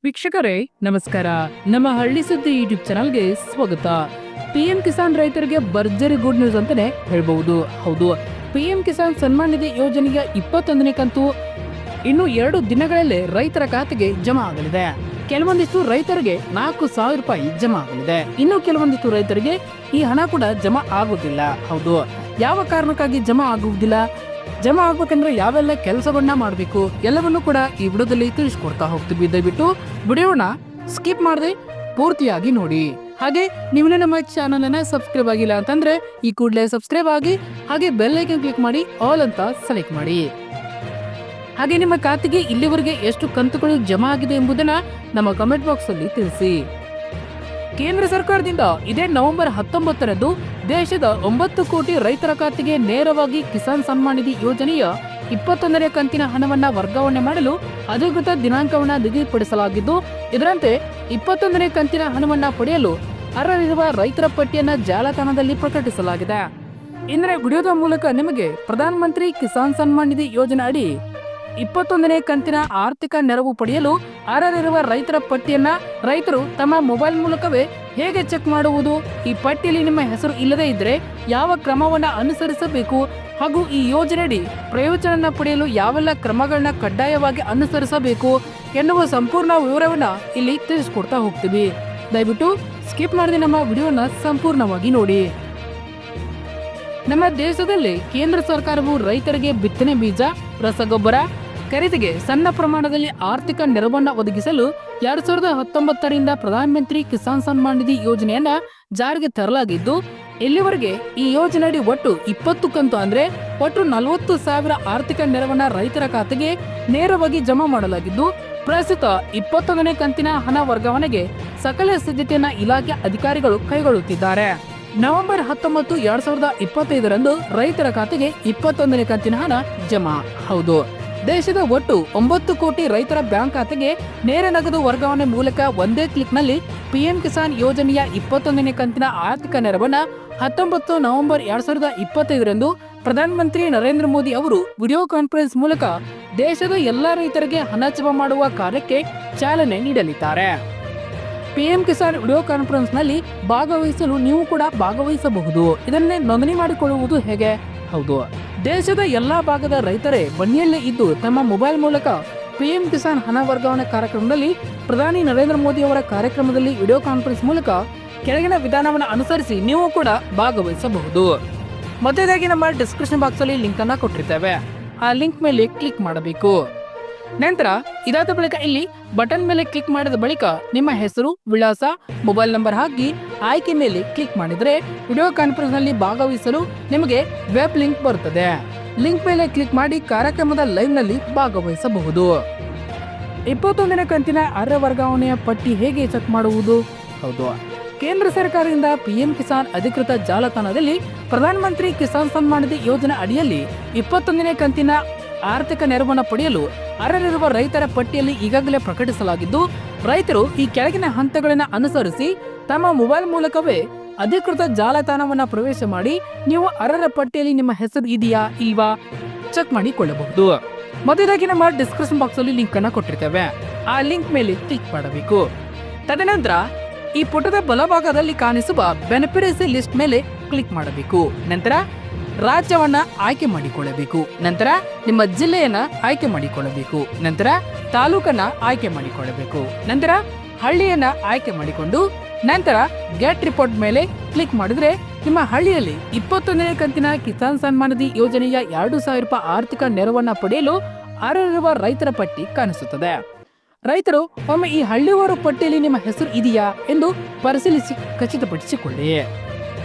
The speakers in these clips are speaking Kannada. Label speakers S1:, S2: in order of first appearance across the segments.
S1: ವೀಕ್ಷಕರೇ ನಮಸ್ಕಾರ. ನಮ್ಮ ಹಳ್ಳಿ ಸುದ್ದಿ ಯೂಟ್ಯೂಬ್ ಚಾನಲ್ಗೆ ಸ್ವಾಗತ. ಪಿಎಂ ಕಿಸಾನ್ ರೈತರಿಗೆ ಭರ್ಜರಿ ಗುಡ್ ನ್ಯೂಸ್ ಅಂತಾನೆ ಹೇಳ್ಬಹುದು. ಹೌದು, ಪಿಎಂ ಕಿಸಾನ್ ಸನ್ಮಾನ್ ನಿಧಿ ಯೋಜನೆಯ 21ನೇ ಕಂತು ಇನ್ನು 2 ದಿನಗಳಲ್ಲೇ ರೈತರ ಖಾತೆಗೆ ಜಮಾ ಆಗಲಿದೆ. ಕೆಲವೊಂದಿಷ್ಟು ರೈತರಿಗೆ 4,000 ರೂಪಾಯಿ ಜಮಾ ಆಗಲಿದೆ. ಇನ್ನು ಕೆಲವೊಂದಿಷ್ಟು ರೈತರಿಗೆ ಈ ಹಣ ಕೂಡ ಜಮಾ ಆಗುವುದಿಲ್ಲ. ಹೌದು, ಯಾವ ಕಾರಣಕ್ಕಾಗಿ ಜಮಾ ಆಗುವುದಿಲ್ಲ, ಜಮಾ ಆಗ್ಬೇಕಂದ್ರೆ ಯಾವೆಲ್ಲ ಕೆಲಸಗಳನ್ನ ಮಾಡಬೇಕು ಎಲ್ಲವನ್ನೂ ಕೂಡ ಈ ವಿಡಿಯೋದಲ್ಲಿ ತಿಳಿಸ್ಕೊಡ್ತಾ ಹೋಗ್ತೀವಿ. ದಯವಿಟ್ಟು ವಿಡಿಯೋನ ಸ್ಕಿಪ್ ಮಾಡದೆ ಪೂರ್ತಿಯಾಗಿ ನೋಡಿ. ಹಾಗೆ ನೀವು ನಮ್ಮ ಚಾನಲ್ ಅನ್ನ ಸಬ್ಸ್ಕ್ರೈಬ್ ಆಗಿಲ್ಲ ಅಂತಂದ್ರೆ ಈ ಕೂಡಲೇ ಸಬ್ಸ್ಕ್ರೈಬ್ ಆಗಿ, ಹಾಗೆ ಬೆಲ್ ಐಕನ್ ಕ್ಲಿಕ್ ಮಾಡಿ ಆಲ್ ಅಂತ ಸೆಲೆಕ್ಟ್ ಮಾಡಿ. ಹಾಗೆ ನಿಮ್ಮ ಖಾತೆಗೆ ಇಲ್ಲಿವರೆಗೆ ಎಷ್ಟು ಕಂತುಗಳು ಜಮಾ ಆಗಿದೆ ಎಂಬುದನ್ನ ನಮ್ಮ ಕಮೆಂಟ್ ಬಾಕ್ಸ್ ಅಲ್ಲಿ ತಿಳಿಸಿ. ಕೇಂದ್ರ ಸರ್ಕಾರದಿಂದ ಇದೇ ನವೆಂಬರ್ 19ರಂದು ದೇಶದ 9 ಕೋಟಿ ರೈತರ ಖಾತೆಗೆ ನೇರವಾಗಿ ಕಿಸಾನ್ ಸನ್ಮಾನ್ ನಿಧಿ ಯೋಜನೆಯ 21ನೇ ಕಂತಿನ ಹಣವನ್ನ ವರ್ಗಾವಣೆ ಮಾಡಲು ಅಧಿಕೃತ ದಿನಾಂಕವನ್ನ ನಿಗದಿಪಡಿಸಲಾಗಿದ್ದು, ಇದರಂತೆ 21ನೇ ಕಂತಿನ ಹಣವನ್ನ ಪಡೆಯಲು ಅರ್ಹರಿರುವ ರೈತರ ಪಟ್ಟಿಯನ್ನ ಜಾಲತಾಣದಲ್ಲಿ ಪ್ರಕಟಿಸಲಾಗಿದೆ. ಇಂದಿನ ವಿಡಿಯೋದ ಮೂಲಕ ನಿಮಗೆ ಪ್ರಧಾನ ಮಂತ್ರಿ ಕಿಸಾನ್ ಸನ್ಮಾನ್ ನಿಧಿ ಯೋಜನೆ ಅಡಿ 21ನೇ ಕಂತಿನ ಆರ್ಥಿಕ ನೆರವು ಪಡೆಯಲು ಅರ್ಹರಿರುವ ರೈತರ ಪಟ್ಟಿಯನ್ನ ರೈತರು ತಮ್ಮ ಮೊಬೈಲ್ ಮೂಲಕವೇ ಹೇಗೆ ಚೆಕ್ ಮಾಡುವುದು, ಈ ಪಟ್ಟಿಯಲ್ಲಿ ನಿಮ್ಮ ಹೆಸರು ಇಲ್ಲದೇ ಇದ್ರೆ ಯಾವ ಕ್ರಮವನ್ನ ಅನುಸರಿಸಬೇಕು, ಹಾಗೂ ಈ ಯೋಜನೆಯಡಿ ಪ್ರಯೋಜನ ಪಡೆಯಲು ಯಾವೆಲ್ಲ ಕ್ರಮಗಳನ್ನ ಕಡ್ಡಾಯವಾಗಿ ಅನುಸರಿಸಬೇಕು ಎನ್ನುವ ಸಂಪೂರ್ಣ ವಿವರವನ್ನ ಇಲ್ಲಿ ತಿಳಿಸ್ಕೊಡ್ತಾ ಹೋಗ್ತೀವಿ. ದಯವಿಟ್ಟು ಸ್ಕಿಪ್ ಮಾಡದೆ ನಮ್ಮ ವಿಡಿಯೋನ ಸಂಪೂರ್ಣವಾಗಿ ನೋಡಿ. ನಮ್ಮ ದೇಶದಲ್ಲಿ ಕೇಂದ್ರ ಸರ್ಕಾರವು ರೈತರಿಗೆ ಬಿತ್ತನೆ ಬೀಜ, ರಸಗೊಬ್ಬರ ಖರೀದಿಗೆ ಸಣ್ಣ ಪ್ರಮಾಣದಲ್ಲಿ ಆರ್ಥಿಕ ನೆರವನ್ನ ಒದಗಿಸಲು 2019ರಿಂದ ಪ್ರಧಾನ ಮಂತ್ರಿ ಕಿಸಾನ್ ಸನ್ಮಾನ್ ನಿಧಿ ಯೋಜನೆಯನ್ನ ಜಾರಿಗೆ ತರಲಾಗಿದ್ದು, ಇಲ್ಲಿವರೆಗೆ ಈ ಯೋಜನೆಯಡಿ ಒಟ್ಟು 20 ಕಂತು ಅಂದ್ರೆ ಒಟ್ಟು 40,000 ಆರ್ಥಿಕ ನೆರವನ್ನ ರೈತರ ಖಾತೆಗೆ ನೇರವಾಗಿ ಜಮಾ ಮಾಡಲಾಗಿದ್ದು, ಪ್ರಸ್ತುತ 21ನೇ ಕಂತಿನ ಹಣ ವರ್ಗಾವಣೆಗೆ ಸಕಲ ಸಿದ್ಧತೆಯನ್ನ ಇಲಾಖೆ ಅಧಿಕಾರಿಗಳು ಕೈಗೊಳ್ಳುತ್ತಿದ್ದಾರೆ. ನವೆಂಬರ್ 19, 2025ರಂದು ರೈತರ ಖಾತೆಗೆ 21ನೇ ಕಂತಿನ ಹಣ ಜಮಾ. ಹೌದು, ದೇಶದ ಒಟ್ಟು 9 ಕೋಟಿ ರೈತರ ಬ್ಯಾಂಕ್ ಖಾತೆಗೆ ನೇರ ನಗದು ವರ್ಗಾವಣೆ ಮೂಲಕ ಒಂದೇ ಕ್ಲಿಕ್ ನಲ್ಲಿ ಪಿಎಂ ಕಿಸಾನ್ ಯೋಜನೆಯ 21ನೇ ಕಂತಿನ ಆರ್ಥಿಕ ನೆರವನ್ನ 19 ನವೆಂಬರ್ 2025ರಂದು ಪ್ರಧಾನ ಮಂತ್ರಿ ನರೇಂದ್ರ ಮೋದಿ ಅವರು ವಿಡಿಯೋ ಕಾನ್ಫರೆನ್ಸ್ ಮೂಲಕ ದೇಶದ ಎಲ್ಲಾ ರೈತರಿಗೆ ಹಣ ಜಮಾ ಮಾಡುವ ಕಾರ್ಯಕ್ಕೆ ಚಾಲನೆ ನೀಡಲಿದ್ದಾರೆ. ಪಿಎಂ ಕಿಸಾನ್ ವಿಡಿಯೋ ಕಾನ್ಫರೆನ್ಸ್ ನಲ್ಲಿ ಭಾಗವಹಿಸಲು ನೀವು ಕೂಡ ಭಾಗವಹಿಸಬಹುದು. ಇದನ್ನೇ ನೋಂದಣಿ ಮಾಡಿಕೊಳ್ಳುವುದು ಹೇಗೆ? ಹೌದು, ದೇಶದ ಎಲ್ಲಾ ಭಾಗದ ರೈತರೇ ಮನೆಯಲ್ಲೇ ಇದ್ದು ತಮ್ಮ ಮೊಬೈಲ್ ಮೂಲಕ ಪಿಎಂ ಕಿಸಾನ್ ಹಣ ವರ್ಗಾವಣೆ ಕಾರ್ಯಕ್ರಮದಲ್ಲಿ ಪ್ರಧಾನಿ ನರೇಂದ್ರ ಮೋದಿ ಅವರ ಕಾರ್ಯಕ್ರಮದಲ್ಲಿ ವಿಡಿಯೋ ಕಾನ್ಫರೆನ್ಸ್ ಮೂಲಕ ಕೆಳಗಿನ ವಿಧಾನವನ್ನು ಅನುಸರಿಸಿ ನೀವು ಕೂಡ ಭಾಗವಹಿಸಬಹುದು. ಮೊದಲಾಗಿ ನಮ್ಮ ಡಿಸ್ಕ್ರಿಪ್ಷನ್ ಬಾಕ್ಸ್ ಅಲ್ಲಿ ಲಿಂಕ್ ಅನ್ನ ಕೊಟ್ಟಿರ್ತೇವೆ. ಆ ಲಿಂಕ್ ಮೇಲೆ ಕ್ಲಿಕ್ ಮಾಡಬೇಕು. ನಂತರ ಇದಾದ ಬಳಿಕ ಇಲ್ಲಿ ಬಟನ್ ಮೇಲೆ ಕ್ಲಿಕ್ ಮಾಡಿದ ಬಳಿಕ ನಿಮ್ಮ ಹೆಸರು, ವಿಳಾಸ, ಮೊಬೈಲ್ ನಂಬರ್ ಹಾಕಿ ಆಯ್ಕೆ ಮೇಲೆ ಕ್ಲಿಕ್ ಮಾಡಿದ್ರೆ ವಿಡಿಯೋ ಕಾನ್ಫರೆನ್ಸ್ ನಲ್ಲಿ ಭಾಗವಹಿಸಲು ನಿಮಗೆ ವೆಬ್ ಲಿಂಕ್ ಬರುತ್ತದೆ. ಲಿಂಕ್ ಮೇಲೆ ಕ್ಲಿಕ್ ಮಾಡಿ ಕಾರ್ಯಕ್ರಮದ ಲೈವ್ ನಲ್ಲಿ ಭಾಗವಹಿಸಬಹುದು. 21ನೇ ಕಂತಿನ ಅರ್ಹ ವರ್ಗಾವಣೆಯ ಪಟ್ಟಿ ಹೇಗೆ ಚೆಕ್ ಮಾಡುವುದು? ಹೌದು, ಕೇಂದ್ರ ಸರ್ಕಾರದಿಂದ ಪಿಎಂ ಕಿಸಾನ್ ಅಧಿಕೃತ ಜಾಲತಾಣದಲ್ಲಿ ಪ್ರಧಾನ ಮಂತ್ರಿ ಕಿಸಾನ್ ಸನ್ಮಾನ್ ನಿಧಿ ಯೋಜನೆ ಅಡಿಯಲ್ಲಿ 21ನೇ ಕಂತಿನ ಆರ್ಥಿಕ ನೆರವನ್ನು ಪಡೆಯಲು ಅರ್ಹರಿರುವ ರೈತರ ಪಟ್ಟಿಯಲ್ಲಿ ಈಗಾಗಲೇ ಪ್ರಕಟಿಸಲಾಗಿದ್ದು, ರೈತರು ಈ ಕೆಳಗಿನ ಹಂತಗಳನ್ನು ಅನುಸರಿಸಿ ತಮ್ಮ ಮೊಬೈಲ್ ಮೂಲಕವೇ ಅಧಿಕೃತ ಜಾಲತಾಣವನ್ನ ಪ್ರವೇಶ ಮಾಡಿ ನೀವು ಅರ್ಹರ ಪಟ್ಟಿಯಲ್ಲಿ ನಿಮ್ಮ ಹೆಸರು ಇದೆಯಾ ಇಲ್ವಾ ಚೆಕ್ ಮಾಡಿಕೊಳ್ಳಬಹುದು. ಮೊದಲಾಗಿ ನಮ್ಮ ಡಿಸ್ಕ್ರಿಪ್ಷನ್ ಬಾಕ್ಸ್ ಅಲ್ಲಿ ಲಿಂಕ್ ಅನ್ನ ಕೊಟ್ಟಿರ್ತೇವೆ. ಆ ಲಿಂಕ್ ಮೇಲೆ ಕ್ಲಿಕ್ ಮಾಡಬೇಕು. ತದನಂತರ ಈ ಪುಟದ ಬಲಭಾಗದಲ್ಲಿ ಕಾಣಿಸುವ ಬೆನಿಫಿಷರಿ ಲಿಸ್ಟ್ ಮೇಲೆ ಕ್ಲಿಕ್ ಮಾಡಬೇಕು. ನಂತರ ರಾಜ್ಯವನ್ನ ಆಯ್ಕೆ ಮಾಡಿಕೊಳ್ಳಬೇಕು. ನಂತರ ನಿಮ್ಮ ಜಿಲ್ಲೆಯನ್ನ ಆಯ್ಕೆ ಮಾಡಿಕೊಳ್ಳಬೇಕು. ನಂತರ ತಾಲೂಕನ್ನ ಆಯ್ಕೆ ಮಾಡಿಕೊಳ್ಳಬೇಕು. ನಂತರ ಹಳ್ಳಿಯನ್ನ ಆಯ್ಕೆ ಮಾಡಿಕೊಂಡು ನಂತರ ಗೆಟ್ ರಿಪೋರ್ಟ್ ಮೇಲೆ ಕ್ಲಿಕ್ ಮಾಡಿದ್ರೆ ನಿಮ್ಮ ಹಳ್ಳಿಯಲ್ಲಿ 21ನೇ ಕಂತಿನ ಕಿಸಾನ್ ಸನ್ಮಾನ್ ನಿಧಿ ಯೋಜನೆಯ 2,000 ರೂಪಾಯಿ ಆರ್ಥಿಕ ನೆರವನ್ನ ಪಡೆಯಲು ಅರ್ಹರಿರುವ ರೈತರ ಪಟ್ಟಿ ಕಾಣಿಸುತ್ತದೆ. ರೈತರು ಒಮ್ಮೆ ಈ ಹಳ್ಳಿವಾರು ಪಟ್ಟಿಯಲ್ಲಿ ನಿಮ್ಮ ಹೆಸರು ಇದೆಯಾ ಎಂದು ಪರಿಶೀಲಿಸಿ ಖಚಿತಪಡಿಸಿಕೊಳ್ಳಿ.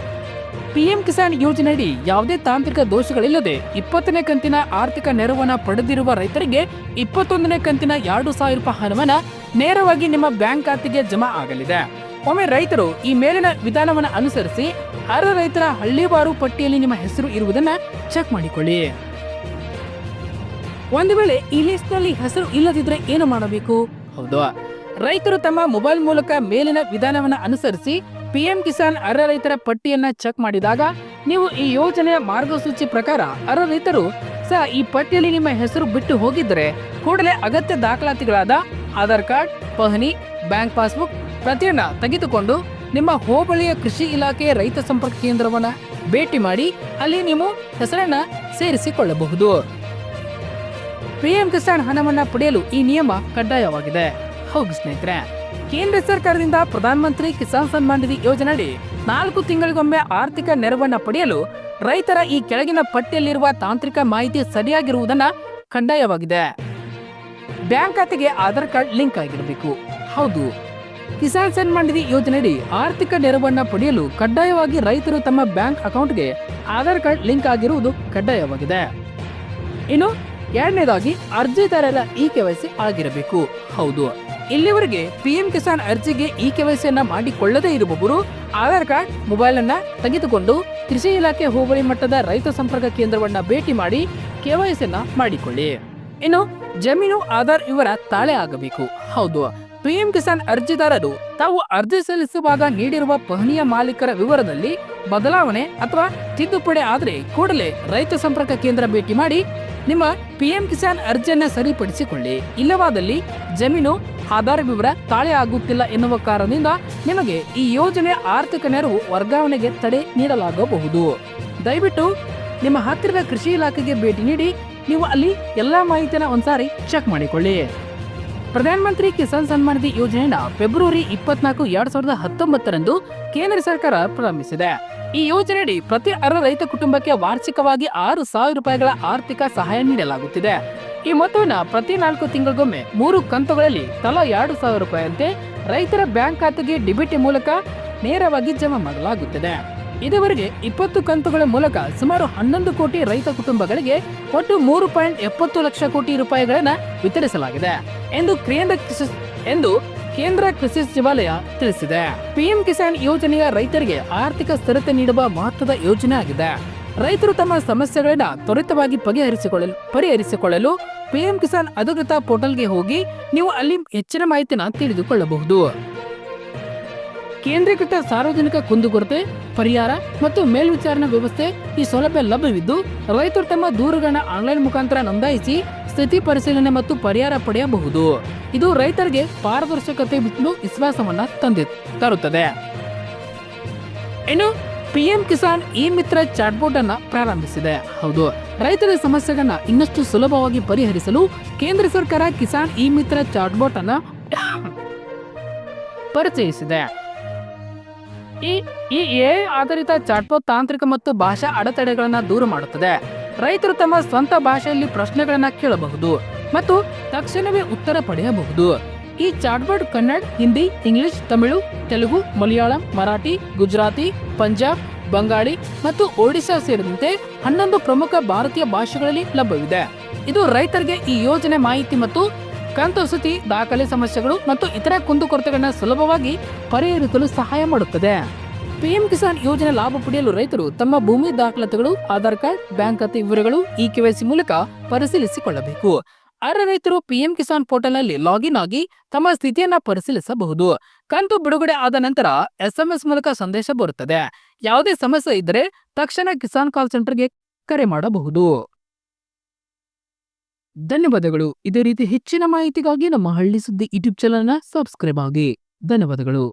S1: ಪಿಎಂ ಕಿಸಾನ್ ಯೋಜನೆಯಡಿ ಯಾವುದೇ ತಾಂತ್ರಿಕ ದೋಷಗಳಿಲ್ಲದೆ 20ನೇ ಕಂತಿನ ಆರ್ಥಿಕ ನೆರವನ್ನ ಪಡೆದಿರುವ ರೈತರಿಗೆ 21ನೇ ಕಂತಿನ 2,000 ರೂಪಾಯಿ ಹಣವನ್ನ ನೇರವಾಗಿ ನಿಮ್ಮ ಬ್ಯಾಂಕ್ ಖಾತೆಗೆ ಜಮಾ ಆಗಲಿದೆ. ಒಮ್ಮೆ ರೈತರು ಈ ಮೇಲಿನ ವಿಧಾನವನ್ನು ಅನುಸರಿಸಿ ಅರ್ಹ ರೈತರ ಹಳ್ಳಿವಾರು ಪಟ್ಟಿಯಲ್ಲಿ ನಿಮ್ಮ ಹೆಸರು ಇರುವುದನ್ನ ಚೆಕ್ ಮಾಡಿಕೊಳ್ಳಿ. ಒಂದು ವೇಳೆ ಈ ಲಿಸ್ಟ್ ನಲ್ಲಿ ಹೆಸರು ಇಲ್ಲದಿದ್ರೆ ಏನು ಮಾಡಬೇಕು? ಹೌದು, ರೈತರು ತಮ್ಮ ಮೊಬೈಲ್ ಮೂಲಕ ಮೇಲಿನ ವಿಧಾನವನ್ನು ಅನುಸರಿಸಿ ಪಿಎಂ ಕಿಸಾನ್ ಅರ್ಹ ರೈತರ ಪಟ್ಟಿಯನ್ನ ಚೆಕ್ ಮಾಡಿದಾಗ ನೀವು ಈ ಯೋಜನೆಯ ಮಾರ್ಗಸೂಚಿ ಪ್ರಕಾರ ಅರ್ಹ ರೈತರು ಈ ಪಟ್ಟಿಯಲ್ಲಿ ನಿಮ್ಮ ಹೆಸರು ಬಿಟ್ಟು ಹೋಗಿದ್ರೆ ಕೂಡಲೇ ಅಗತ್ಯ ದಾಖಲಾತಿಗಳಾದ ಆಧಾರ್ ಕಾರ್ಡ್, ಪಹಣಿ, ಬ್ಯಾಂಕ್ ಪಾಸ್ಬುಕ್ ಪ್ರತಿಯನ್ನ ತೆಗೆದುಕೊಂಡು ನಿಮ್ಮ ಹೋಬಳಿಯ ಕೃಷಿ ಇಲಾಖೆಯ ರೈತ ಸಂಪರ್ಕ ಕೇಂದ್ರವನ್ನ ಭೇಟಿ ಮಾಡಿ ಅಲ್ಲಿ ನೀವು ಹೆಸರನ್ನ ಸೇರಿಸಿಕೊಳ್ಳಬಹುದು. ಪಿಎಂ ಕಿಸಾನ್ ಹಣವನ್ನ ಪಡೆಯಲು ಈ ನಿಯಮ ಕಡ್ಡಾಯವಾಗಿದೆ. ಹೌದು ಸ್ನೇಹಿತರೆ, ಕೇಂದ್ರ ಸರ್ಕಾರದಿಂದ ಪ್ರಧಾನಮಂತ್ರಿ ಕಿಸಾನ್ ಸನ್ಮಾನ್ ನಿಧಿ ಯೋಜನೆಯಡಿ 4 ತಿಂಗಳಿಗೊಮ್ಮೆ ಆರ್ಥಿಕ ನೆರವನ್ನ ಪಡೆಯಲು ರೈತರ ಈ ಕೆಳಗಿನ ಪಟ್ಟಿಯಲ್ಲಿರುವ ತಾಂತ್ರಿಕ ಮಾಹಿತಿ ಸರಿಯಾಗಿರುವುದನ್ನ ಕಡ್ಡಾಯವಾಗಿದೆ. ಬ್ಯಾಂಕ್ ಖಾತೆಗೆ ಆಧಾರ್ ಕಾರ್ಡ್ ಲಿಂಕ್ ಆಗಿರಬೇಕು. ಹೌದು, ಕಿಸಾನ್ ಸನ್ಮಾನ್ ನಿಧಿ ಯೋಜನೆಯಡಿ ಆರ್ಥಿಕ ನೆರವನ್ನ ಪಡೆಯಲು ಕಡ್ಡಾಯವಾಗಿ ರೈತರು ತಮ್ಮ ಬ್ಯಾಂಕ್ ಅಕೌಂಟ್ಗೆ ಆಧಾರ್ ಕಾರ್ಡ್ ಲಿಂಕ್ ಆಗಿರುವುದು ಕಡ್ಡಾಯವಾಗಿದೆ. ಇನ್ನು ಎರಡನೇದಾಗಿ ಅರ್ಜಿದಾರರ KYC ಆಗಿರಬೇಕು. ಹೌದು, ಇಲ್ಲಿವರೆಗೆ ಪಿಎಂ ಕಿಸಾನ್ ಅರ್ಜಿಗೆ KYC ಮಾಡಿಕೊಳ್ಳದೇ ಇರುವವರು ಆಧಾರ್ ಕಾರ್ಡ್ ಮೊಬೈಲ್ ಅನ್ನ ತೆಗೆದುಕೊಂಡು ಕೃಷಿ ಇಲಾಖೆ ಹೋಬಳಿ ಮಟ್ಟದ ರೈತ ಸಂಪರ್ಕ ಕೇಂದ್ರವನ್ನ ಭೇಟಿ ಮಾಡಿ KYC ಮಾಡಿಕೊಳ್ಳಿ. ಇನ್ನು ಜಮೀನು ಆಧಾರ್ ಇವರ ತಾಳೆ ಆಗಬೇಕು. ಹೌದು, ಪಿಎಂ ಕಿಸಾನ್ ಅರ್ಜಿದಾರರು ತಾವು ಅರ್ಜಿ ಸಲ್ಲಿಸುವಾಗ ನೀಡಿರುವ ಪಹಣಿಯ ಮಾಲೀಕರ ವಿವರದಲ್ಲಿ ಬದಲಾವಣೆ ಅಥವಾ ತಿದ್ದುಪಡಿ ಆದರೆ ಕೂಡಲೇ ರೈತ ಸಂಪರ್ಕ ಕೇಂದ್ರ ಭೇಟಿ ಮಾಡಿ ನಿಮ್ಮ ಪಿಎಂ ಕಿಸಾನ್ ಅರ್ಜಿಯನ್ನ ಸರಿಪಡಿಸಿಕೊಳ್ಳಿ. ಇಲ್ಲವಾದಲ್ಲಿ ಜಮೀನು ಆಧಾರ್ ವಿವರ ತಾಳೆ ಆಗುತ್ತಿಲ್ಲ ಎನ್ನುವ ಕಾರಣದಿಂದ ನಿಮಗೆ ಈ ಯೋಜನೆ ಆರ್ಥಿಕ ನೆರವು ವರ್ಗಾವಣೆಗೆ ತಡೆ ನೀಡಲಾಗಬಹುದು. ದಯವಿಟ್ಟು ನಿಮ್ಮ ಹತ್ತಿರದ ಕೃಷಿ ಇಲಾಖೆಗೆ ಭೇಟಿ ನೀಡಿ ನೀವು ಅಲ್ಲಿ ಎಲ್ಲಾ ಮಾಹಿತಿಯನ್ನು ಒಂದ್ಸಾರಿ ಚೆಕ್ ಮಾಡಿಕೊಳ್ಳಿ. ಪ್ರಧಾನಮಂತ್ರಿ ಕಿಸಾನ್ ಸನ್ಮಾನ್ ನಿಧಿ ಯೋಜನೆಯನ್ನ ಫೆಬ್ರವರಿ 24, 2019 ಕೇಂದ್ರ ಸರ್ಕಾರ ಪ್ರಾರಂಭಿಸಿದೆ. ಈ ಯೋಜನೆಯಡಿ ಪ್ರತಿ ಅರ್ಹ ರೈತ ಕುಟುಂಬಕ್ಕೆ ವಾರ್ಷಿಕವಾಗಿ 6,000 ರೂಪಾಯಿಗಳ ಆರ್ಥಿಕ ಸಹಾಯ ನೀಡಲಾಗುತ್ತಿದೆ. ಈ ಮೊತ್ತವನ್ನು ಪ್ರತಿ 4 ತಿಂಗಳಿಗೊಮ್ಮೆ 3 ಕಂತುಗಳಲ್ಲಿ ತಲಾ 2,000 ರೂಪಾಯಿಯಂತೆ ರೈತರ ಬ್ಯಾಂಕ್ ಖಾತೆಗೆ ಡಿಬಿಟಿ ಮೂಲಕ ನೇರವಾಗಿ ಜಮಾ ಮಾಡಲಾಗುತ್ತದೆ. ಇದುವರೆಗೆ 20 ಕಂತುಗಳ ಮೂಲಕ ಸುಮಾರು 11 ಕೋಟಿ ರೈತ ಕುಟುಂಬಗಳಿಗೆ ಒಟ್ಟು 3.70 ಲಕ್ಷ ಕೋಟಿ ರೂಪಾಯಿಗಳನ್ನ ವಿತರಿಸಲಾಗಿದೆ ಎಂದು ಕೇಂದ್ರ ಕೃಷಿ ಸಚಿವಾಲಯ ತಿಳಿಸಿದೆ. ಪಿಎಂ ಕಿಸಾನ್ ಯೋಜನೆಯ ರೈತರಿಗೆ ಆರ್ಥಿಕ ಸ್ಥಿರತೆ ನೀಡುವ ಮಹತ್ವದ ಯೋಜನೆ ಆಗಿದೆ. ರೈತರು ತಮ್ಮ ಸಮಸ್ಯೆಗಳನ್ನ ತ್ವರಿತವಾಗಿ ಪರಿಹರಿಸಿಕೊಳ್ಳಲು ಪಿಎಂ ಕಿಸಾನ್ ಅಧಿಕೃತ ಪೋರ್ಟಲ್ಗೆ ಹೋಗಿ ನೀವು ಅಲ್ಲಿ ಹೆಚ್ಚಿನ ಮಾಹಿತಿನ ತಿಳಿದುಕೊಳ್ಳಬಹುದು. ಕೇಂದ್ರೀಕೃತ ಸಾರ್ವಜನಿಕ ಕುಂದುಕೊರತೆ ಪರಿಹಾರ ಮತ್ತು ಮೇಲ್ವಿಚಾರಣಾ ವ್ಯವಸ್ಥೆ ಈ ಸೌಲಭ್ಯ ಲಭ್ಯವಿದ್ದು ರೈತರು ತಮ್ಮ ದೂರುಗಳನ್ನ ಆನ್ಲೈನ್ ಮುಖಾಂತರ ನೋಂದಾಯಿಸಿ ಸ್ಥಿತಿ ಪರಿಶೀಲನೆ ಮತ್ತು ಪರಿಹಾರ ಪಡೆಯಬಹುದು. ಇದು ರೈತರಿಗೆ ಪಾರದರ್ಶಕತೆ ಮತ್ತು ವಿಶ್ವಾಸವನ್ನ ತರುತ್ತದೆ. ಇನ್ನು ಪಿಎಂ ಕಿಸಾನ್ ಮಿತ್ರ ಚಾಟ್ಬೋಟ್ ಅನ್ನ ಪ್ರಾರಂಭಿಸಿದೆ. ಹೌದು, ರೈತರ ಸಮಸ್ಯೆಗಳನ್ನ ಇನ್ನಷ್ಟು ಸುಲಭವಾಗಿ ಪರಿಹರಿಸಲು ಕೇಂದ್ರ ಸರ್ಕಾರ ಕಿಸಾನ್ ಮಿತ್ರ ಚಾಟ್ಬೋಟ್ ಅನ್ನ ಪರಿಚಯಿಸಿದೆ. ಈ ಎಐ ಆಧಾರಿತ ಚಾಟ್ಬೋಟ್ ತಾಂತ್ರಿಕ ಮತ್ತು ಭಾಷಾ ಅಡೆತಡೆಗಳನ್ನ ದೂರ ಮಾಡುತ್ತದೆ. ರೈತರು ತಮ್ಮ ಸ್ವಂತ ಭಾಷೆಯಲ್ಲಿ ಪ್ರಶ್ನೆಗಳನ್ನ ಕೇಳಬಹುದು ಮತ್ತು ತಕ್ಷಣವೇ ಉತ್ತರ ಪಡೆಯಬಹುದು. ಈ ಚಾಟ್ಬೋಟ್ ಕನ್ನಡ, ಹಿಂದಿ, ಇಂಗ್ಲಿಷ್, ತಮಿಳು, ತೆಲುಗು, ಮಲಯಾಳಂ, ಮರಾಠಿ, ಗುಜರಾತಿ, ಪಂಜಾಬ್, ಬಂಗಾಳಿ ಮತ್ತು ಒಡಿಶಾ ಸೇರಿದಂತೆ 11 ಪ್ರಮುಖ ಭಾರತೀಯ ಭಾಷೆಗಳಲ್ಲಿ ಲಭ್ಯವಿದೆ. ಇದು ರೈತರಿಗೆ ಈ ಯೋಜನೆ ಮಾಹಿತಿ ಮತ್ತು ಕಂತು ವಸತಿ ದಾಖಲೆ ಸಮಸ್ಯೆಗಳು ಮತ್ತು ಇತರ ಕುಂದುಕೊರತೆಗಳನ್ನ ಸುಲಭವಾಗಿ ಪರಿಹರಿಸಲು ಸಹಾಯ ಮಾಡುತ್ತದೆ. ಪಿಎಂ ಕಿಸಾನ್ ಯೋಜನೆ ಲಾಭ ಪಡೆಯಲು ರೈತರು ತಮ್ಮ ಭೂಮಿ ದಾಖಲಾತಿಗಳು, ಆಧಾರ್ ಕಾರ್ಡ್, ಬ್ಯಾಂಕ್ ಖಾತೆ ವಿವರಗಳು KYC ಮೂಲಕ ಪರಿಶೀಲಿಸಿಕೊಳ್ಳಬೇಕು. ಅರ್ಹ ರೈತರು ಪಿಎಂ ಕಿಸಾನ್ ಪೋರ್ಟಲ್ನಲ್ಲಿ ಲಾಗಿನ್ ಆಗಿ ತಮ್ಮ ಸ್ಥಿತಿಯನ್ನ ಪರಿಶೀಲಿಸಬಹುದು. ಕಂತು ಬಿಡುಗಡೆ ಆದ ನಂತರ SMS ಮೂಲಕ ಸಂದೇಶ ಬರುತ್ತದೆ. ಯಾವುದೇ ಸಮಸ್ಯೆ ಇದ್ದರೆ ತಕ್ಷಣ ಕಿಸಾನ್ ಕಾಲ್ ಸೆಂಟರ್ಗೆ ಕರೆ ಮಾಡಬಹುದು. ಧನ್ಯವಾದಗಳು. ಇದೇ ರೀತಿ ಹೆಚ್ಚಿನ ಮಾಹಿತಿಗಾಗಿ ನಮ್ಮ ಹಳ್ಳಿ ಸುದ್ದಿ ಯೂಟ್ಯೂಬ್ ಚಾನೆಲ್ನ ಸಬ್ಸ್ಕ್ರೈಬ್ ಆಗಿ. ಧನ್ಯವಾದಗಳು.